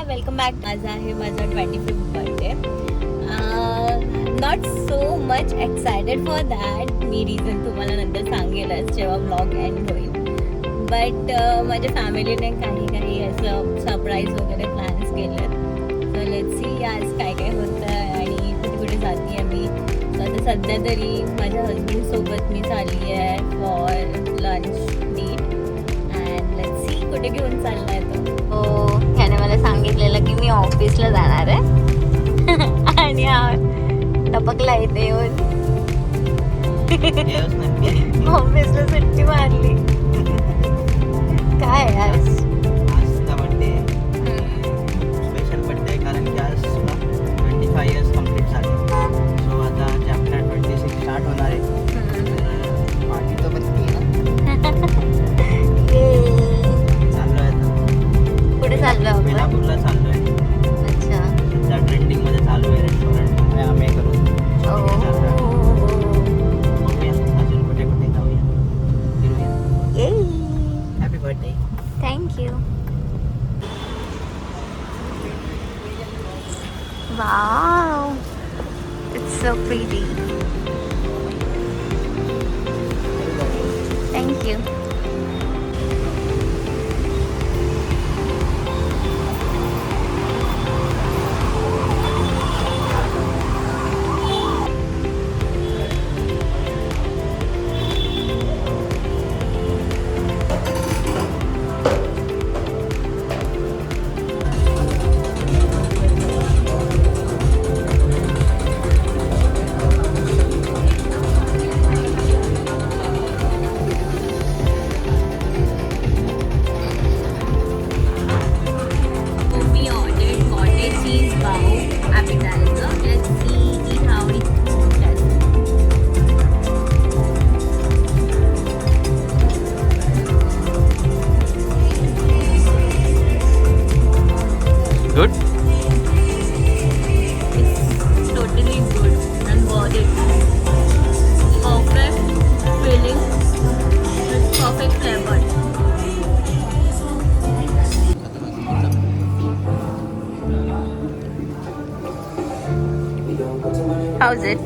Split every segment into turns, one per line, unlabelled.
Welcome back. माझा आहे माझा 25th birthday. Not so much excited for that. Me reason तुम्हाला नंतर सांगेलच जेव्हा ब्लॉग एंड होईल. बट माझ्या फॅमिलीने काही असं सरप्राईज वगैरे प्लॅन्स केले. सो लेट्स सी आज काय काय होतं आणि कुठे कुठे जाते आहे मी. सो आता सध्या तरी माझ्या हजबंडसोबत मी चालली आहे for lunch date. And let's see कुठे घेऊन चालला आहे तो. ह्याने मला सांगितलेलं की मी ऑफिसला जाणार आहे आणि टपकला इथे येऊन ऑफिसला सुट्टी मारली. काय आज
बर्थडे स्पेशल बर्थडे कारण की आज 25 इयर्स कंप्लीट झाले. सो आता चॅप्टर 26 स्टार्ट होणार आहे. पार्टी तर बनती चाललो आहे
कुठे चाललो आपण?
बेलापूरला चाललो आहे.
अच्छा.
सध्या ट्रेंडिंग मध्ये चालू आहे रेस्टॉरंट आम्ही करून. बघूया अजून कुठे कुठे जाऊया फिरूया. Happy birthday.
Thank you. Wow, it's so pretty. Thank you. We ordered cottage cheese bow appetizer. Let's see how it does.
Good.
It's totally good and worth it. Perfect filling with perfect flavor. How's it?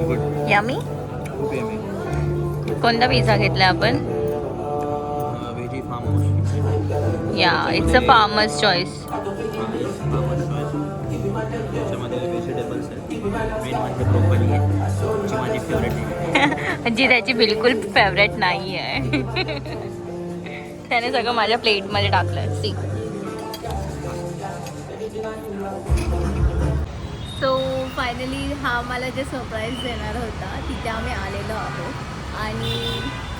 Good.
Yummy?
खूप yummy.
कोणता pizza घेतला आपण?
Veggie farmhouse.
Yeah it's a farmer's choice.
त्याच्यामध्ये vegetables आहेत. Main म्हणजे broccoli आहे जी माझी फेवरेट आहे.
जी त्याची बिलकुल फेवरेट नाही आहे. त्याने सगळं माझ्या प्लेटमध्ये टाकलं. सी. सो फायनली हा मला जे सरप्राईज देणार होता तिथे आम्ही आलेलो आहोत आणि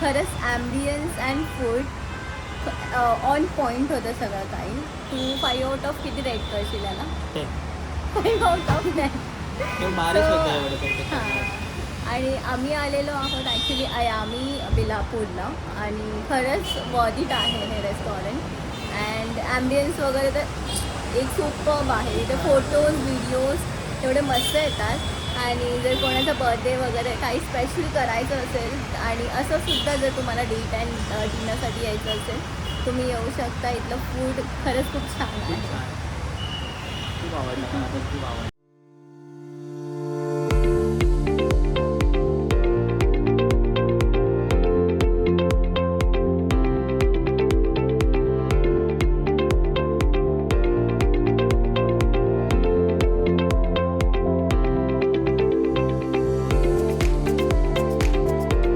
खरंच ambience and food on point होतं सगळं काही. तू 5 आउट ऑफ किती रेट करशील ना? 5 आउट ऑफ 9. हां. आणि आम्ही आलेलो आहोत ॲक्च्युली आम्ही बेलापूरला आणि खरंच वर्थ इट आहे हे रेस्टॉरंट. अँड ॲम्बियन्स वगैरे तर एक सुपर्ब आहे. इथे फोटोज व्हिडिओज एवढे मस्त येतात आणि जर कोणाचा बर्थडे वगैरे काही स्पेशल करायचं असेल आणि असं सुद्धा जर तुम्हाला डेट अँड डिनरसाठी यायचं असेल तुम्ही येऊ शकता. इथलं फूड खरंच खूप छान आहे.
खूप आवडलं मला तर खूप आवडलं.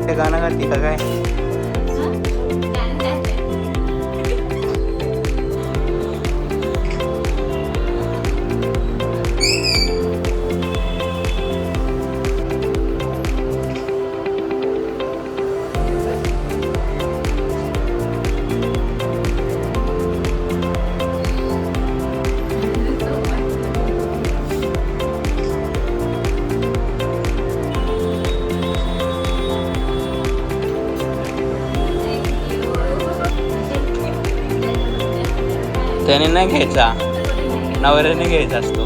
ते गाणं गाती का काय? त्याने नाही घ्यायचा, नवऱ्याने घ्यायचा असतो.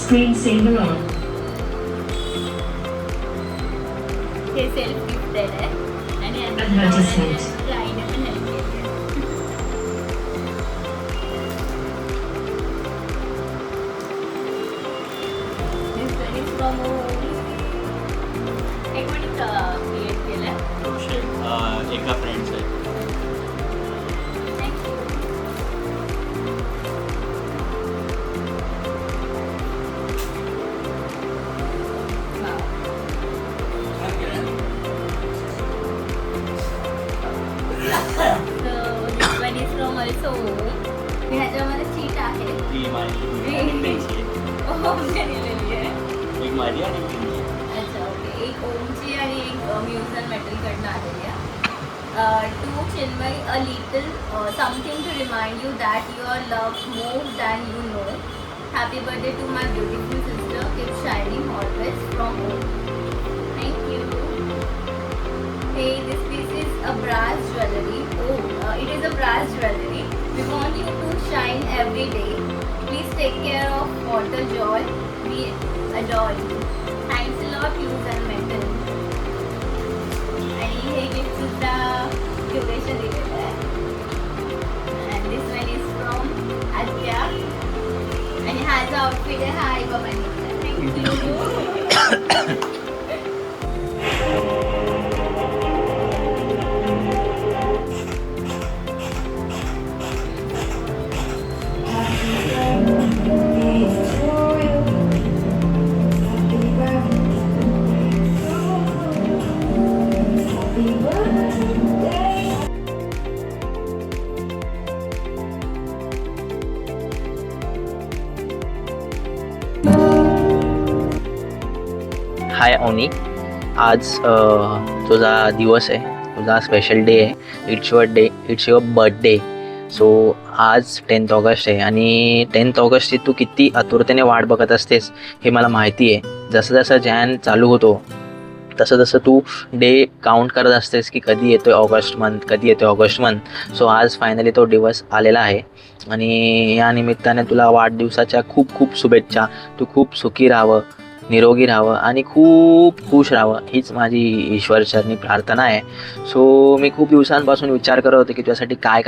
Screensaver on.
हे सेल्फ गिफ्टेड आहे आणि यांना
Advertisement.
माझ्या आईने पण हेल्प केली आहे. This one is from एक मिनिट क्रिएट केलं आहे.
एका फ्रेंड्स आहे.
Thank you. Wow. So this one is from also ह्याच्यामध्ये चीट आहे.
ती माझी
Really?
त्यांची आहे.
ओमने दिलेली आहे.
एक माझी आणि एक त्यांची.
अच्छा ओके. एक ओमची आणि एक म्यूज अँड मेटलकडनं आलेली आहे. To Chinmay a little something to remind you that you are loved more than you know. Happy birthday to my beautiful sister. Keep shining always from home. Thank you. Hey, this piece is a brass jewelry. Oh, it is a brass jewelry. We want you to shine every day. Please take care of water joy. We adore you. Thanks a lot, Hughes and Metal. आणि हे gift सुद्धा duration दिलेलं आहे. And this one is from Adya. आणि हा जो outfit आहे हा आई बाबांनी दिला. Thank you.
हाय अवनी, आज तुझा दिवस आहे, तुझा स्पेशल डे आहे. It's your birthday. सो आज 10th ऑगस्ट आहे आणि 10th ऑगस्टची तू किती आतुरतेने वाट बघत असतेस हे मला माहिती आहे. जसं जसं जॅन चालू होतो तसं तसं तू डे काउंट करत असतेस की कधी येतो आहे ऑगस्ट मंथ. सो आज फायनली तो दिवस आलेला आहे आणि या निमित्ताने तुला वाढदिवसाच्या खूप खूप शुभेच्छा. तू खूप सुखी राहावं, निरोगी राहावं आणि खूप खुश राहावं हीच माझी ईश्वरचरणी प्रार्थना आहे. सो मी खूप दिवसांपासून विचार करत होते की तुझ्यासाठी काय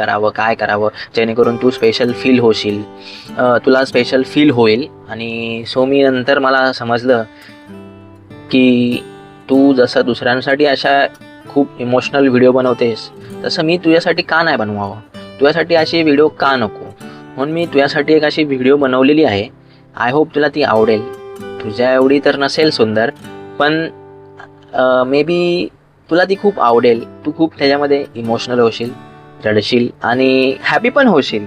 करावं जेणेकरून तू स्पेशल फील होशील, तुला स्पेशल फील होईल. आणि सो मी नंतर मला समजलं की तू जसं दुसऱ्यांसाठी अशा खूप इमोशनल व्हिडिओ बनवतेस तसं मी तुझ्यासाठी का नाही बनवावं, तुझ्यासाठी अशी व्हिडिओ का नको. म्हणून मी तुझ्यासाठी एक अशी व्हिडिओ बनवलेली आहे. आय होप तुला ती आवडेल. तुझ्या एवढी तर नसेल सुंदर, पण मे बी तुला ती खूप आवडेल. तू खूप त्याच्यामध्ये इमोशनल होशील, रडशील आणि हॅपी पण होशील.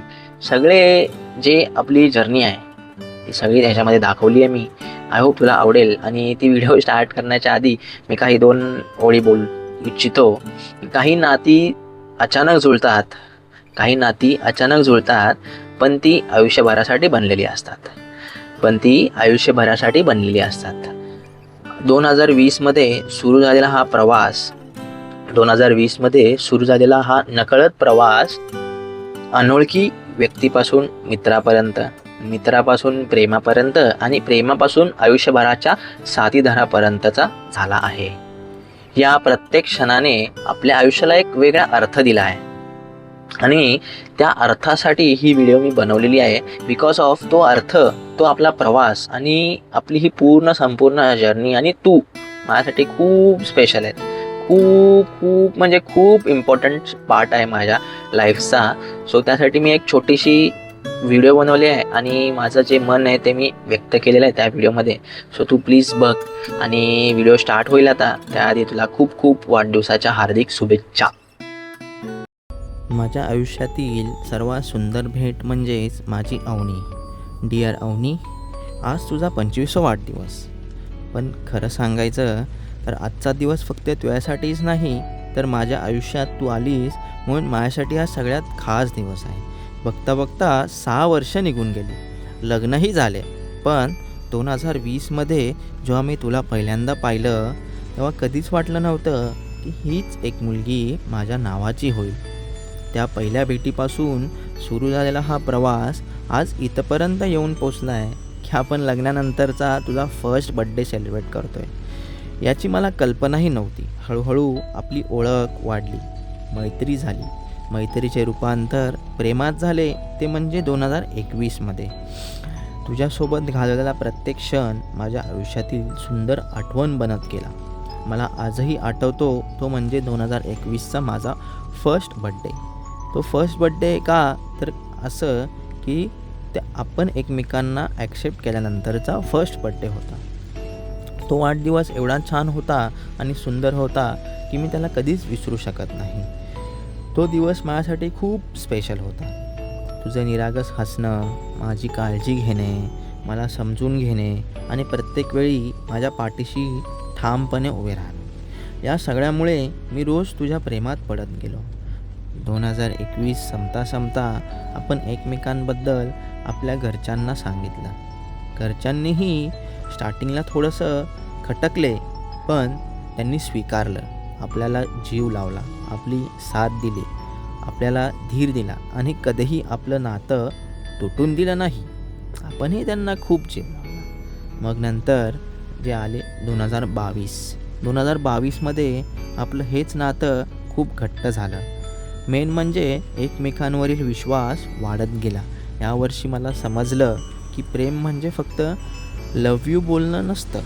सगळे जे आपली जर्नी आहे ती सगळी त्याच्यामध्ये दाखवली आहे मी. आय होप तुला आवडेल. आणि ती व्हिडिओ स्टार्ट करण्याच्या आधी मी काही 2 ओळी बोलू इच्छितो. काही नाती अचानक जुळतात, पण ती आयुष्यभरासाठी बनलेली असतात. 2020मध्ये सुरू झालेला हा नकळत प्रवास अनोळखी व्यक्तीपासून मित्रापासून प्रेमापर्यंत आणि प्रेमापासून आयुष्यभराच्या साथीदारापर्यंतचा झाला आहे. या प्रत्येक क्षणाने आपल्या आयुष्याला एक वेगळा अर्थ दिला आहे आणि त्या अर्थासाठी ही व्हिडिओ मी बनवलेली आहे. बिकॉज ऑफ तो अर्थ, तो आपला प्रवास आणि आपली ही संपूर्ण जर्नी आणि तू माझ्यासाठी खूप स्पेशल आहेत. खूप म्हणजे खूप इम्पॉर्टंट पार्ट आहे माझ्या लाईफचा. सो त्यासाठी मी एक छोटीशी व्हिडिओ बनवली आहे आणि माझं जे मन आहे ते मी व्यक्त केलेलं आहे त्या व्हिडिओमध्ये. सो तू प्लीज बघ. आणि व्हिडिओ स्टार्ट होईल आता, त्याआधी तुला खूप खूप वाढदिवसाच्या हार्दिक शुभेच्छा. माझ्या आयुष्यातील सर्वात सुंदर भेट म्हणजेच माझी अवनी. डिअर अवनी, आज तुझा 25वा वाढदिवस. पण खरं सांगायचं तर आजचा दिवस फक्त तुझ्यासाठीच नाही तर माझ्या आयुष्यात तू आलीस म्हणून माझ्यासाठी हा सगळ्यात खास दिवस आहे. बघता 6 वर्ष निघून गेली, लग्नही झाले. पण 2020मध्ये जेव्हा मी तुला पहिल्यांदा पाहिलं तेव्हा कधीच वाटलं नव्हतं की हीच एक मुलगी माझ्या नावाची होईल. त्या पहिल्या भेटीपासून सुरू झालेला हा प्रवास आज इथपर्यंत येऊन पोचला आहे. की आपण लग्नानंतरचा तुझा फर्स्ट बड्डे सेलिब्रेट करतो आहे. याची मला कल्पनाही नव्हती. हळूहळू आपली ओळख वाढली, मैत्री झाली. मैत्रीचे रूपांतर प्रेमात झाले ते म्हणजे 2021मध्ये. तुझ्यासोबत घालवलेला प्रत्येक क्षण माझ्या आयुष्यातील सुंदर आठवण बनत गेला. मला आजही आठवतो तो म्हणजे 2021चा माझा फर्स्ट बड्डे. तो फर्स्ट बड्डे का तर असं की ते आपण एकमेकांना ॲक्सेप्ट केल्यानंतरचा फर्स्ट बड्डे होता. तो वाढदिवस एवढा छान होता आणि सुंदर होता की मी त्याला कधीच विसरू शकत नाही. तो दिवस माझ्यासाठी खूप स्पेशल होता. तुझं निरागस हसणं, माझी काळजी घेणे, मला समजून घेणे आणि प्रत्येक वेळी माझ्या पाठीशी ठामपणे उभे राहणे, या सगळ्यामुळे मी रोज तुझ्या प्रेमात पडत गेलो. 2021 संपता आपण एकमेकांबद्दल आपल्या घरच्यांना सांगितलं. घरच्यांनीही स्टार्टिंगला थोडंसं खटकले, पण त्यांनी स्वीकारलं. आपल्याला जीव लावला, आपली साथ दिली, आपल्याला धीर दिला आणि कधीही आपलं नातं तुटून दिलं नाही. आपणही त्यांना खूप जीव लावला. मग नंतर जे आले 2022मध्ये आपलं हेच नातं खूप घट्ट झालं. मेन म्हणजे एकमेकांवरील विश्वास वाढत गेला. यावर्षी मला समजलं की प्रेम म्हणजे फक्त लव यू बोलणं नसतं,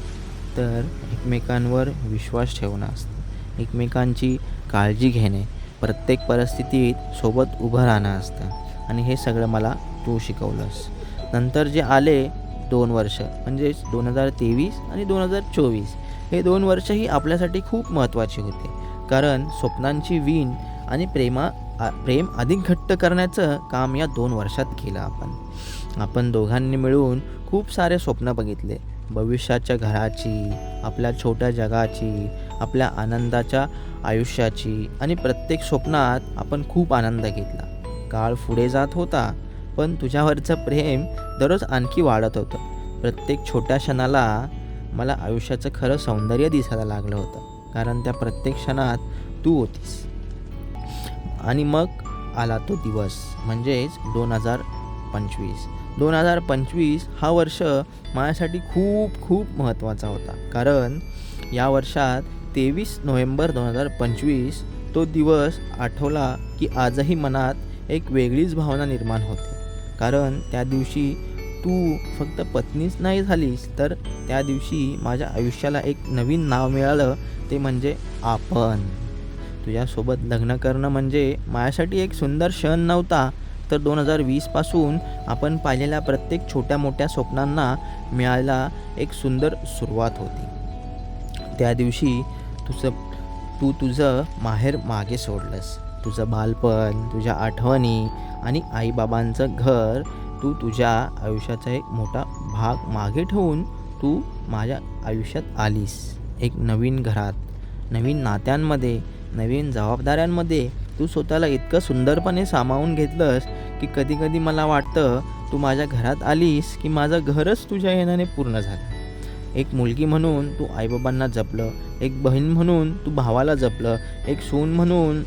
तर एकमेकांवर विश्वास ठेवणं असतं, एकमेकांची काळजी घेणे, प्रत्येक परिस्थितीत सोबत उभं राहणं असतं. आणि हे सगळं मला तू शिकवलंस. नंतर जे आले 2 वर्ष म्हणजेच 2023 आणि 2024, हे 2 वर्षही आपल्यासाठी खूप महत्त्वाचे होते. कारण स्वप्नांची वीण आणि प्रेम अधिक घट्ट करण्याचं काम या 2 वर्षात केलं आपण दोघांनी मिळून खूप सारे स्वप्न बघितले. भविष्याच्या घराची, आपल्या छोट्या जगाची, आपल्या आनंदाच्या आयुष्याची. आणि प्रत्येक स्वप्नात आपण खूप आनंद घेतला. काळ पुढे जात होता, पण तुझ्यावरचं प्रेम दररोज आणखी वाढत होतं. प्रत्येक छोट्या क्षणाला मला आयुष्याचं खरं सौंदर्य दिसायला लागलं होतं, कारण त्या प्रत्येक क्षणात तू होतीस. आणि मग आला तो दिवस म्हणजेच 2025 हा वर्ष माझ्यासाठी खूप खूप महत्त्वाचा होता. कारण या वर्षात 23 नोव्हेंबर 2025 तो दिवस आठवला की आजही मनात एक वेगळीच भावना निर्माण होते. कारण त्या दिवशी तू फक्त पत्नीच नाही झालीस, तर त्या दिवशी माझ्या आयुष्याला एक नवीन नाव मिळालं, ते म्हणजे आपण. तुझ्यासोबत लग्न करणं म्हणजे माझ्यासाठी एक सुंदर क्षण नव्हता, तर 2020पासून आपण पाहिलेल्या प्रत्येक छोट्या मोठ्या स्वप्नांना मिळायला एक सुंदर सुरुवात होती. त्या दिवशी तुझं माहेर मागे सोडलंस. तुझं बालपण, तुझ्या आठवणी आणि आईबाबांचं घर, तुझ्या आयुष्याचा एक मोठा भाग मागे ठेवून तू माझ्या आयुष्यात आलीस. एक नवीन घरात, नवीन नात्यांमध्ये, नवीन जबाबदाऱ्यांमध्ये तू स्वतःला इतकं सुंदरपणे सामावून घेतलंस की कधीकधी मला वाटतं तू माझ्या घरात आलीस की माझं घरच तुझ्या येण्याने पूर्ण झालं. एक मुलगी म्हणून तू आईबाबांना जपलं, एक बहीण म्हणून तू भावाला जपलं, एक सून म्हणून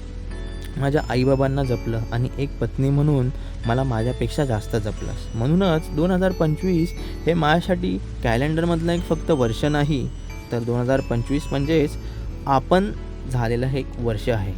माझ्या आईबाबांना जपलं आणि एक पत्नी म्हणून मला माझ्यापेक्षा जास्त जपलंस. म्हणूनच 2025 हे माझ्यासाठी कॅलेंडरमधलं एक फक्त वर्ष नाही, तर 2025 म्हणजेच आपण झालेलं हे एक वर्ष आहे.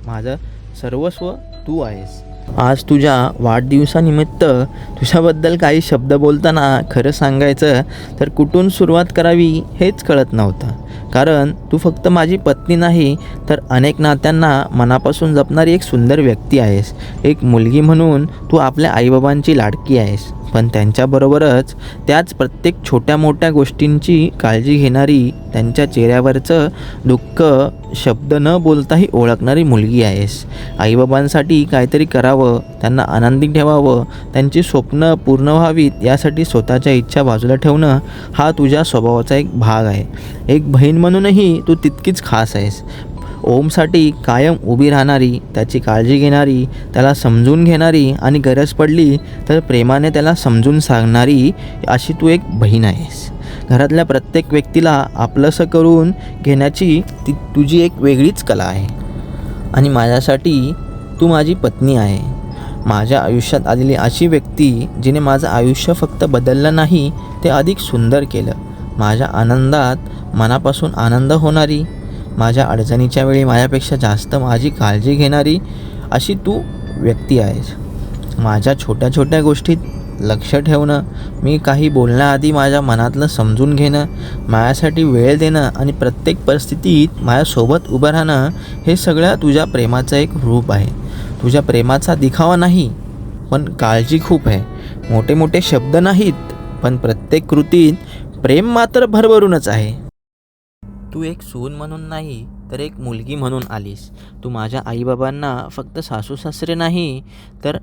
माझं सर्वस्व तू आहेस. आज तुझ्या वाढदिवसानिमित्त तुझ्याबद्दल काही शब्द बोलताना खरं सांगायचं तर कुठून सुरुवात करावी हेच कळत नव्हतं. कारण तू फक्त माझी पत्नी नाही, तर अनेक नात्यांना मनापासून जपणारी एक सुंदर व्यक्ती आहेस. एक मुलगी म्हणून तू आपल्या आईबाबांची लाडकी आहेस, पण त्यांच्याबरोबरच त्याच प्रत्येक छोट्या मोठ्या गोष्टींची काळजी घेणारी, त्यांच्या चेहऱ्यावरचं दुःख शब्द न बोलताही ओळखणारी मुलगी आहेस. आईबाबांसाठी काहीतरी करावं, त्यांना आनंदी ठेवावं, त्यांची स्वप्न पूर्ण व्हावीत यासाठी स्वतःच्या इच्छा बाजूला ठेवणं हा तुझ्या स्वभावाचा एक भाग आहे. एक बहीण म्हणूनही तू तितकीच खास आहेस. ओमसाठी कायम उभी राहणारी, त्याची काळजी घेणारी, त्याला समजून घेणारी आणि गरज पडली तर प्रेमाने त्याला समजून सांगणारी अशी तू एक बहीण आहेस. घरातल्या प्रत्येक व्यक्तीला आपलंसं करून घेण्याची तुझी एक वेगळीच कला आहे. आणि माझ्यासाठी तू माझी पत्नी आहे. माझ्या आयुष्यात आलेली अशी व्यक्ती जिने माझं आयुष्य फक्त बदललं नाही, ते अधिक सुंदर केलं. माझ्या आनंदात मनापासून आनंद होणारी, माझ्या अडचणीच्या वेळी माझ्यापेक्षा जास्त माझी काळजी घेणारी अशी तू व्यक्ती आहेस. माझ्या छोट्या छोट्या गोष्टीत लक्ष ठेवणं, मी काही बोलण्याआधी माझ्या मनातलं समजून घेणं, माझ्यासाठी वेळ देणं आणि प्रत्येक परिस्थितीत माझ्यासोबत उभं राहणं, हे सगळं तुझ्या प्रेमाचं एक रूप आहे. तुझ्या प्रेमाचा दिखावा नाही, पण काळजी खूप आहे. मोठे मोठे शब्द नाहीत, पण प्रत्येक कृतीत प्रेम मात्र भरभरूनच आहे. तू एक सून म्हणून नाही, तर एक मुलगी म्हणून आलीस. तू माझ्या आईबाबांना फक्त सासू सासरे नाही, तर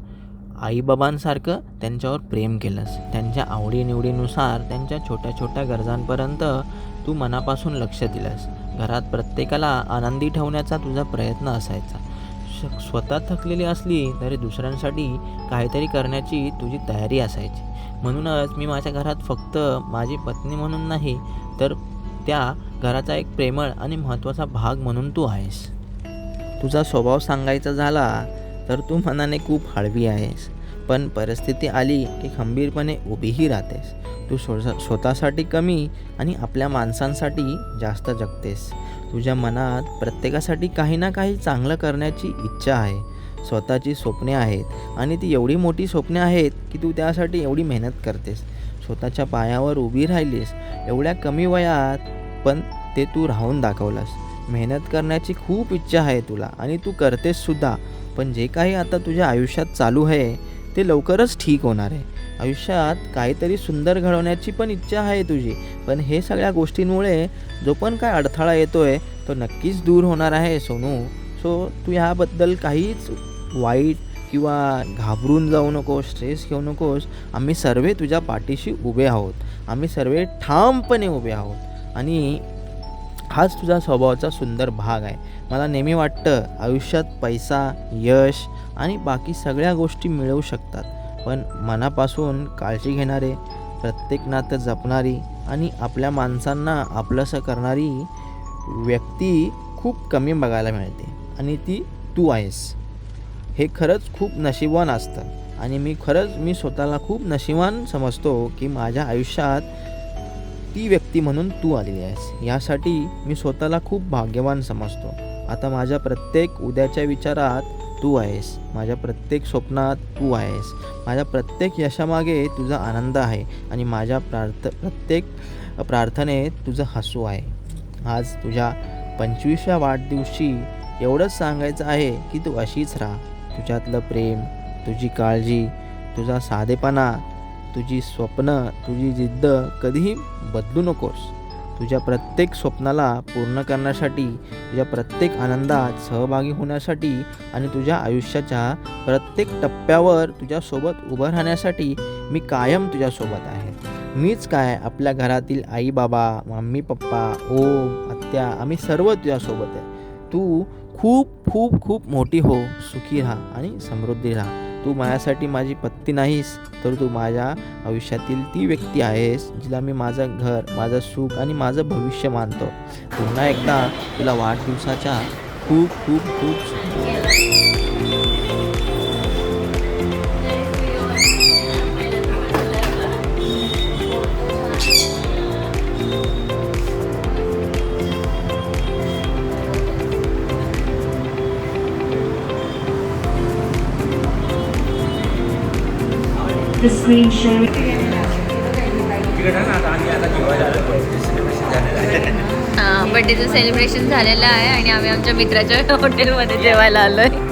आईबाबांसारखं त्यांच्यावर प्रेम केलंस. त्यांच्या आवडीनिवडीनुसार त्यांच्या छोट्या छोट्या गरजांपर्यंत तू मनापासून लक्ष दिलंस. घरात प्रत्येकाला आनंदी ठेवण्याचा तुझा प्रयत्न असायचा. स्वतः थकलेली असली तरी दुसऱ्यांसाठी काहीतरी करण्याची तुझी तयारी असायची. म्हणूनच मी माझ्या घरात फक्त माझी पत्नी म्हणून नाही, तर त्या घराचा एक प्रेमळ आणि महत्त्वाचा भाग म्हणून तू आहेस. तुझा स्वभाव सांगायचा झाला तर तू मनाने खूप हळवी आहेस, पण परिस्थिती आली की खंबीरपणे उभीही राहतेस. तू स्वतःसाठी कमी आणि आपल्या माणसांसाठी जास्त जगतेस. तुझ्या मनात प्रत्येकासाठी काही ना काही चांगलं करण्याची इच्छा आहे. स्वतःची स्वप्ने आहेत आणि ती एवढी मोठी स्वप्ने आहेत की तू त्यासाठी एवढी मेहनत करतेस. स्वतःच्या पायावर उभी राहिलीस एवढ्या कमी वयात, पण ते तू राहून दाखवलास. मेहनत करण्याची खूप इच्छा आहे तुला आणि तू करतेस सुद्धा. पण जे काही आता तुझ्या आयुष्यात चालू आहे ते लवकरच ठीक होणार आहे. आयुष्यात काहीतरी सुंदर घडवण्याची पण इच्छा आहे तुझी, पण हे सगळ्या गोष्टींमुळे जो पण काय अडथळा येतो आहे तो नक्कीच दूर होणार आहे सोनू. सो तू ह्याबद्दल काहीच वाईट किंवा घाबरून जाऊ नकोस, स्ट्रेस घेऊ नकोस. आम्ही सर्व तुझ्या पाठीशी उभे आहोत. आम्ही सर्व ठामपणे उभे आहोत आणि हाच तुझा स्वभावाचा सुंदर भाग आहे. मला नेहमी वाटतं आयुष्यात पैसा, यश आणि बाकी सगळ्या गोष्टी मिळवू शकतात, पण मनापासून काळजी घेणारे, प्रत्येक नातं जपणारी आणि आपल्या माणसांना आपलंसं करणारी व्यक्ती खूप कमी बघायला मिळते आणि ती तू आहेस. हे खरंच खूप नशीबवान असतं आणि मी स्वतःला खूप नशीबवान समजतो की माझ्या आयुष्यात ती व्यक्ती म्हणून तू आलेली आहेस. यासाठी मी स्वतःला खूप भाग्यवान समजतो. आता माझ्या प्रत्येक उद्याच्या विचारात तू आहेस, माझ्या प्रत्येक स्वप्नात तू आहेस, माझ्या प्रत्येक यशामागे तुझा आनंद आहे आणि माझ्या प्रत्येक प्रार्थनेत तुझं हसू आहे. आज तुझ्या 25व्या वाढदिवशी एवढंच सांगायचं आहे की तू अशीच राहा. तुझ्यातलं प्रेम, तुझी काळजी, तुझा साधेपणा, तुझी स्वप्न, तुझी जिद्द कधीही बदलू नकोस. तुझ्या प्रत्येक स्वप्नाला पूर्ण करण्यासाठी, तुझ्या प्रत्येक आनंदात सहभागी होण्यासाठी आणि तुझ्या आयुष्याच्या प्रत्येक टप्प्यावर तुझ्यासोबत उभं राहण्यासाठी मी कायम तुझ्यासोबत आहे. मीच काय, आपल्या घरातील आई बाबा, मम्मी पप्पा, ओम, आत्या, आम्ही सर्व तुझ्यासोबत आहे. तू खूप खूप खूप मोठी हो, सुखी राहा आणि समृद्धी राहा. तू माझ्यासाठी माझी पत्नी नाहीस, तर तू माझ्या आयुष्यातील ती व्यक्ती आहेस जिला मी माझं घर, माझं सुख आणि माझं भविष्य मानतो. पुन्हा एकदा तुला वाढदिवसाच्या खूप खूप खूप शुभेच्छा.
The screen sharing.
हां, बड्डेचं सेलिब्रेशन झालेलं आहे आणि आम्ही आमच्या मित्राच्या हॉटेलमध्ये जेवायला आलो आहे.